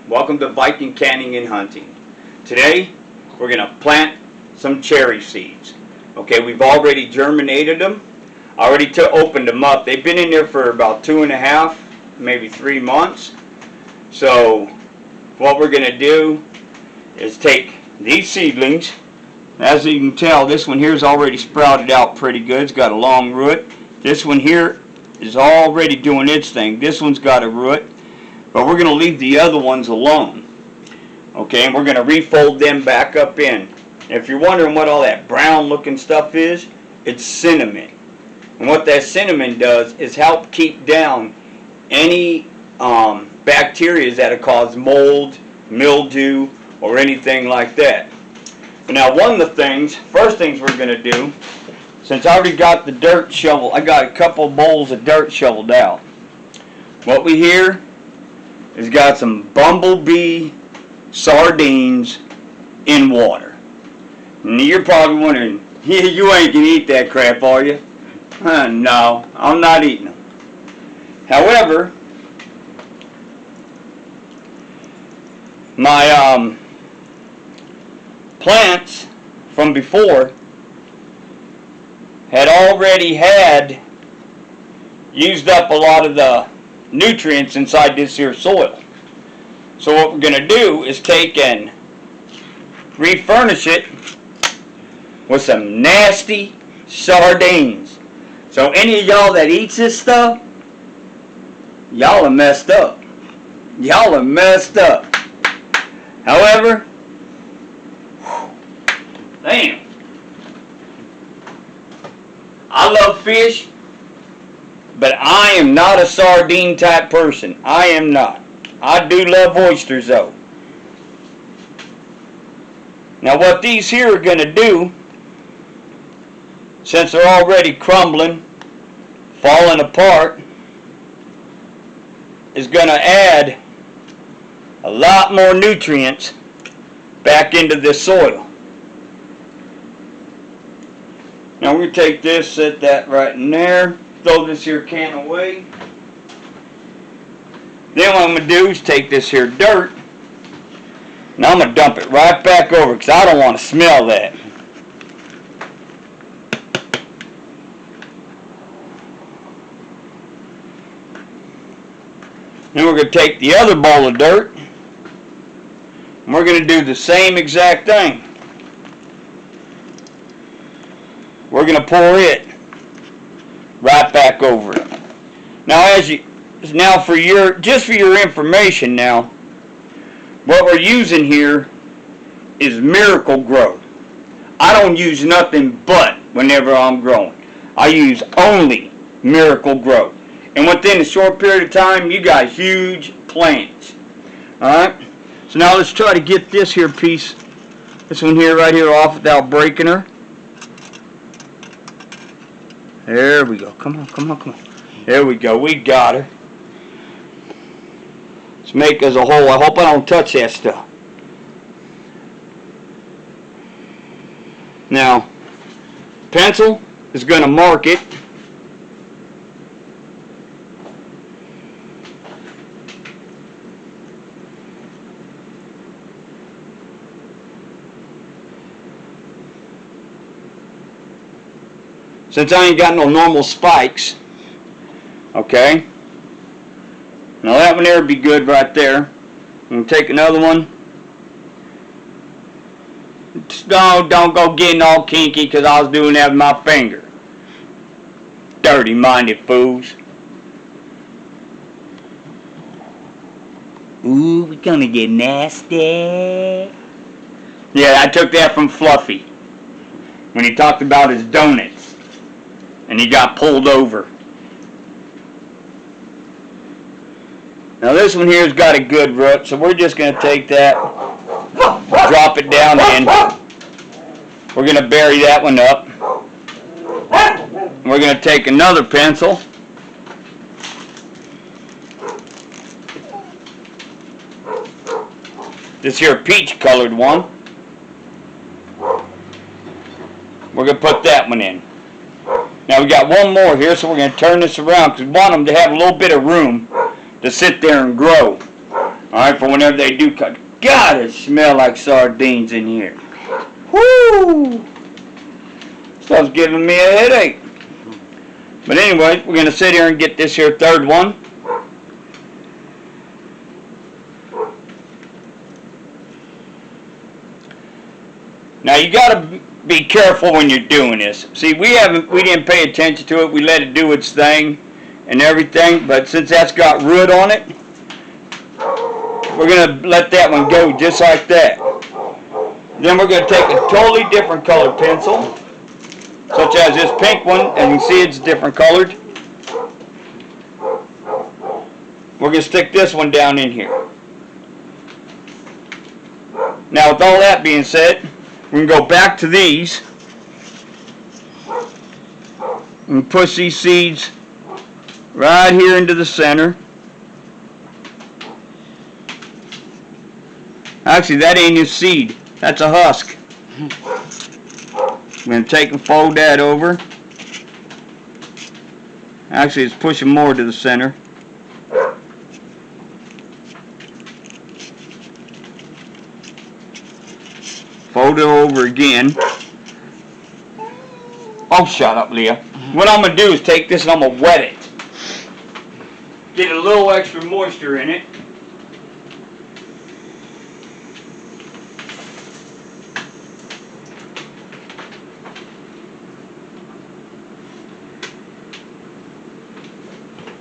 Welcome to Viking Canning and Hunting. Today we're going to plant some cherry seeds. Okay, we've already germinated them. I already opened them up. They've been in there for about 2.5, maybe 3 months. So what we're going to do is take these seedlings. As you can tell, this one here is already sprouted out pretty good. It's got a long root. This one here is already doing its thing. This one's got a root. But we're going to leave the other ones alone. Okay, and we're going to refold them back up in. If you're wondering what all that brown looking stuff is, it's cinnamon. And what that cinnamon does is help keep down any bacteria that cause mold, mildew, or anything like that. And now one of the first things we're going to do, since I already got the dirt shovel, I got a couple bowls of dirt shoveled out. What we hear is got some bumblebee sardines in water. And you're probably wondering, you ain't gonna eat that crap, are you? No, I'm not eating them. However, my plants from before had already used up a lot of the nutrients inside this here soil. So what we're going to do is take and refurnish it with some nasty sardines. So any of y'all that eats this stuff, y'all are messed up. Y'all are messed up. However, damn, I love fish, but I am not a sardine type person. I am not. I do love oysters though. Now what these here are going to do, since they're already crumbling, falling apart, is going to add a lot more nutrients back into this soil. Now we're going to take this, set that right in there. Throw this here can away. Then what I'm going to do is take this here dirt and I'm going to dump it right back over because I don't want to smell that. Then we're going to take the other bowl of dirt and we're going to do the same exact thing. We're going to pour it right back over it. Now just for your information now, what we're using here is Miracle Grow. I don't use nothing but whenever I'm growing. I use only Miracle Grow. And within a short period of time, you got huge plants. Alright? So now let's try to get this here piece, this one here right here off without breaking her. There we go. Come on, come on, come on. There we go. We got her. Let's make us a hole. I hope I don't touch that stuff. Now, pencil is going to mark it. Since I ain't got no normal spikes, okay, now that one there would be good right there. I'm going to take another one. Don't go getting all kinky because I was doing that with my finger. Dirty-minded fools. Ooh, we're going to get nasty. Yeah, I took that from Fluffy when he talked about his donuts. And he got pulled over. Now this one here has got a good root, so we're just going to take that, drop it down in. We're going to bury that one up. We're going to take another pencil. This here peach colored one. We're going to put that one in. Now we got one more here, so we're going to turn this around because we want them to have a little bit of room to sit there and grow. Alright, for whenever they do cut. God, it smells like sardines in here. Whoo! Stuff's giving me a headache. But anyway, we're going to sit here and get this here third one. Now you got to be careful when you're doing this. See, we didn't pay attention to it. We let it do its thing and everything. But since that's got root on it, we're going to let that one go just like that. Then we're going to take a totally different colored pencil, such as this pink one, and you can see it's different colored. We're going to stick this one down in here. Now with all that being said, we can go back to these and push these seeds right here into the center. Actually, that ain't a seed. That's a husk. I'm going to take and fold that over. Actually, it's pushing more to the center. Fold it over again. Oh, shut up, Leah. What I'm going to do is take this and I'm going to wet it. Get a little extra moisture in it.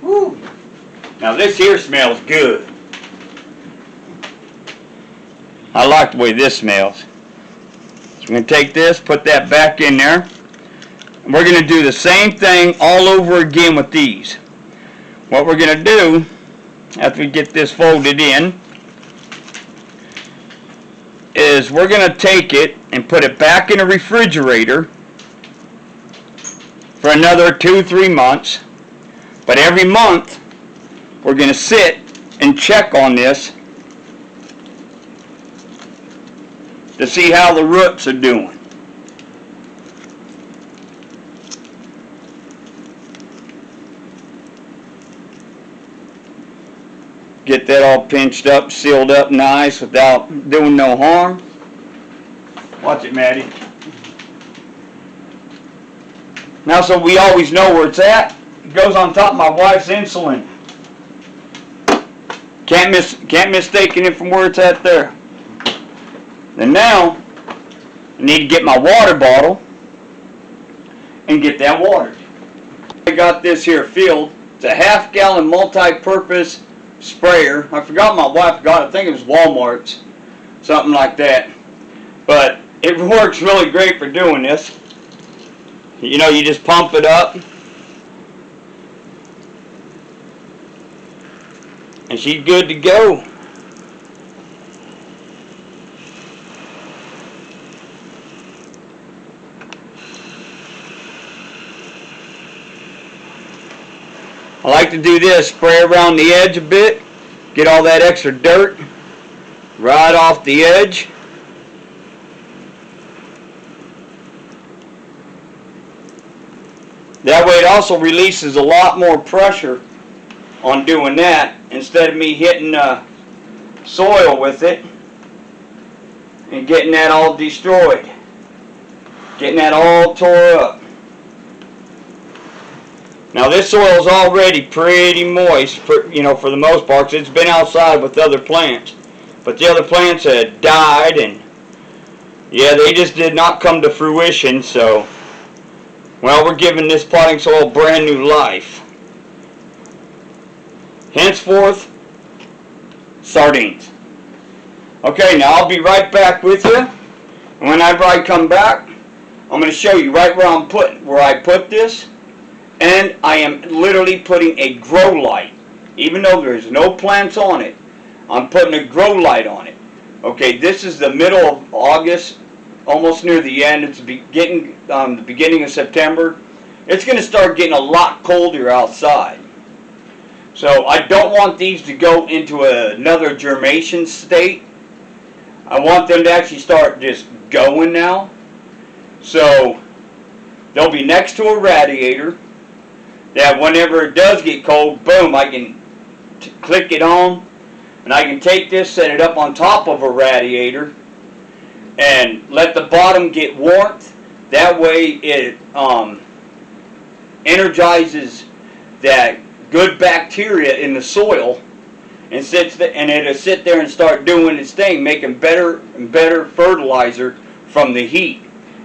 Woo. Now this here smells good. I like the way this smells. So we're going to take this, put that back in there. And we're going to do the same thing all over again with these. What we're going to do, after we get this folded in, is we're going to take it and put it back in the refrigerator for another 2-3 months. But every month, we're going to sit and check on this to see how the roots are doing. Get that all pinched up, sealed up nice without doing no harm. Watch it, Maddie. Now, so we always know where it's at. It goes on top of my wife's insulin. Can't mistake it from where it's at there. Then now, I need to get my water bottle and get that watered. I got this here filled. It's a half-gallon multi-purpose sprayer. I forgot my wife got it. I think it was Walmart's. Something like that. But it works really great for doing this. You know, you just pump it up. And she's good to go. I like to do this, spray around the edge a bit, get all that extra dirt right off the edge. That way it also releases a lot more pressure on doing that instead of me hitting soil with it and getting that all destroyed, getting that all tore up. Now this soil is already pretty moist, for the most part, 'cause it's been outside with other plants. But the other plants had died, and yeah, they just did not come to fruition. So, well, we're giving this potting soil brand new life. Henceforth, sardines. Okay, now I'll be right back with you. And whenever I come back, I'm going to show you right where I put this. And I am literally putting a grow light. Even though there's no plants on it, I'm putting a grow light on it. Okay, this is the middle of August, almost near the end. It's the beginning of September. It's going to start getting a lot colder outside. So I don't want these to go into another germination state. I want them to actually start just going now. So they'll be next to a radiator. That whenever it does get cold, boom, I can click it on And I can take this, set it up on top of a radiator, and let the bottom get warmth. That way it energizes that good bacteria in the soil, and it'll sit there and start doing its thing, making better and better fertilizer from the heat,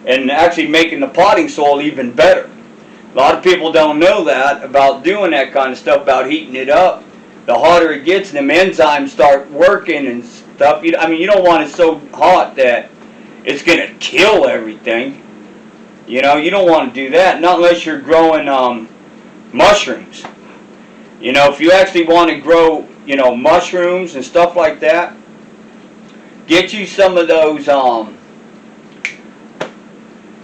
and actually making the potting soil even better. A lot of people don't know that about doing that kind of stuff, about heating it up. The hotter it gets, them enzymes start working and stuff. I mean, you don't want it so hot that it's going to kill everything. You know, you don't want to do that, not unless you're growing mushrooms. You know, if you actually want to grow, you know, mushrooms and stuff like that, get you some of those,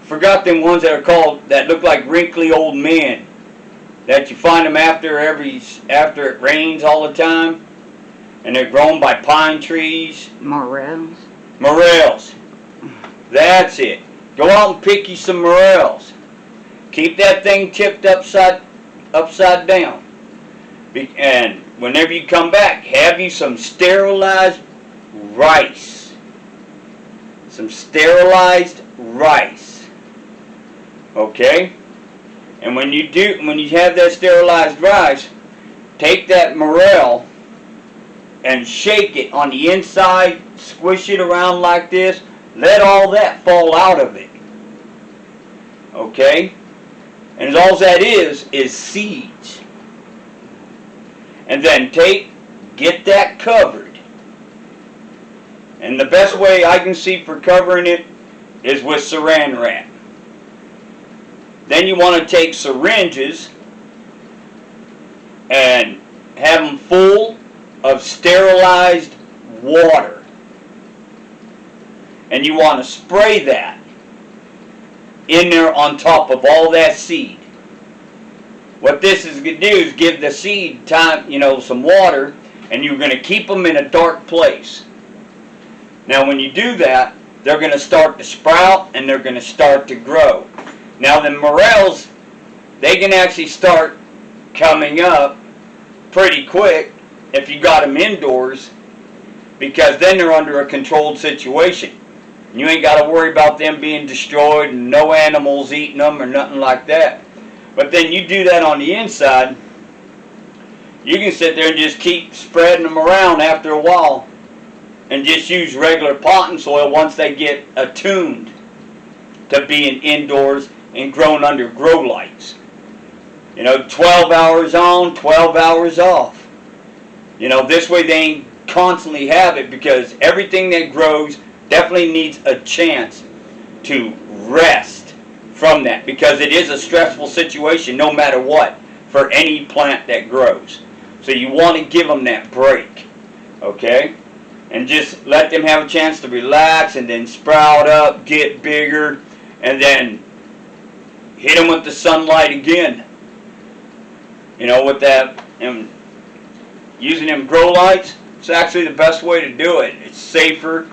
forgot them ones that are called, that look like wrinkly old men, that you find them after it rains all the time, and they're grown by pine trees. Morels. Morels. That's it. Go out and pick you some morels. Keep that thing tipped upside down. And whenever you come back, have you some sterilized rice. Some sterilized rice. Okay? And when you have that sterilized rice, take that morel and shake it on the inside, squish it around like this, let all that fall out of it. Okay? And all that is seeds. And then get that covered. And the best way I can see for covering it is with saran wrap. Then you want to take syringes and have them full of sterilized water. And you want to spray that in there on top of all that seed. What this is going to do is give the seed time, you know, some water, and you're going to keep them in a dark place. Now when you do that, they're going to start to sprout and they're going to start to grow. Now the morels, they can actually start coming up pretty quick if you got them indoors, because then they're under a controlled situation. You ain't got to worry about them being destroyed and no animals eating them or nothing like that. But then you do that on the inside, you can sit there and just keep spreading them around after a while and just use regular potting soil once they get attuned to being indoors and grown under grow lights. You know, 12 hours on, 12 hours off. You know, this way they ain't constantly have it, because everything that grows definitely needs a chance to rest from that, because it is a stressful situation no matter what for any plant that grows. So you want to give them that break, okay? And just let them have a chance to relax and then sprout up, get bigger, and then hit them with the sunlight again. You know, with that, and using them grow lights, it's actually the best way to do it. It's safer,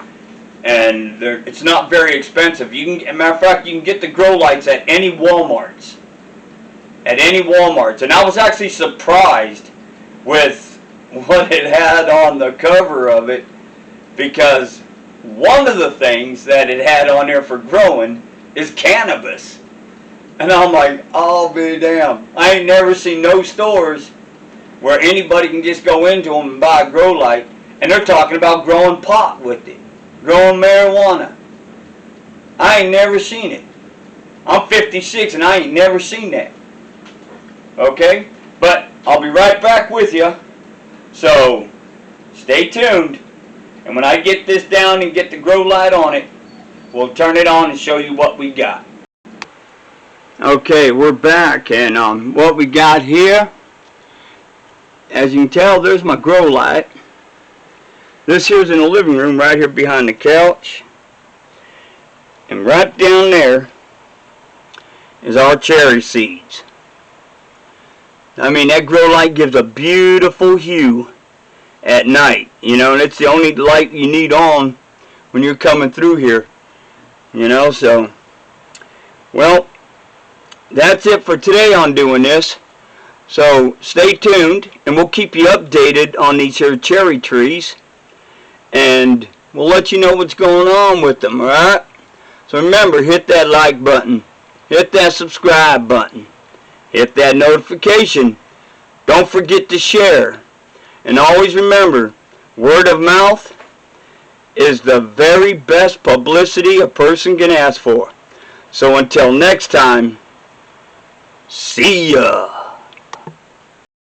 and it's not very expensive. You can, as a matter of fact, you can get the grow lights at any Walmarts. At any Walmarts. And I was actually surprised with what it had on the cover of it, because one of the things that it had on there for growing is cannabis. And I'm like, I'll be damned. I ain't never seen no stores where anybody can just go into them and buy a grow light, and they're talking about growing pot with it, growing marijuana. I ain't never seen it. I'm 56 and I ain't never seen that. Okay? But I'll be right back with you. So, stay tuned. And when I get this down and get the grow light on it, we'll turn it on and show you what we got. Okay, we're back, and what we got here, as you can tell, there's my grow light. This here's in the living room right here behind the couch. And right down there is our cherry seeds. I mean, that grow light gives a beautiful hue at night, you know, and it's the only light you need on when you're coming through here, you know. So, well, that's it for today on doing this. So stay tuned, and we'll keep you updated on these here cherry trees, and we'll let you know what's going on with them, alright? So remember, hit that like button, hit that subscribe button, hit that notification. Don't forget to share. And always remember, word of mouth is the very best publicity a person can ask for. So until next time, see ya.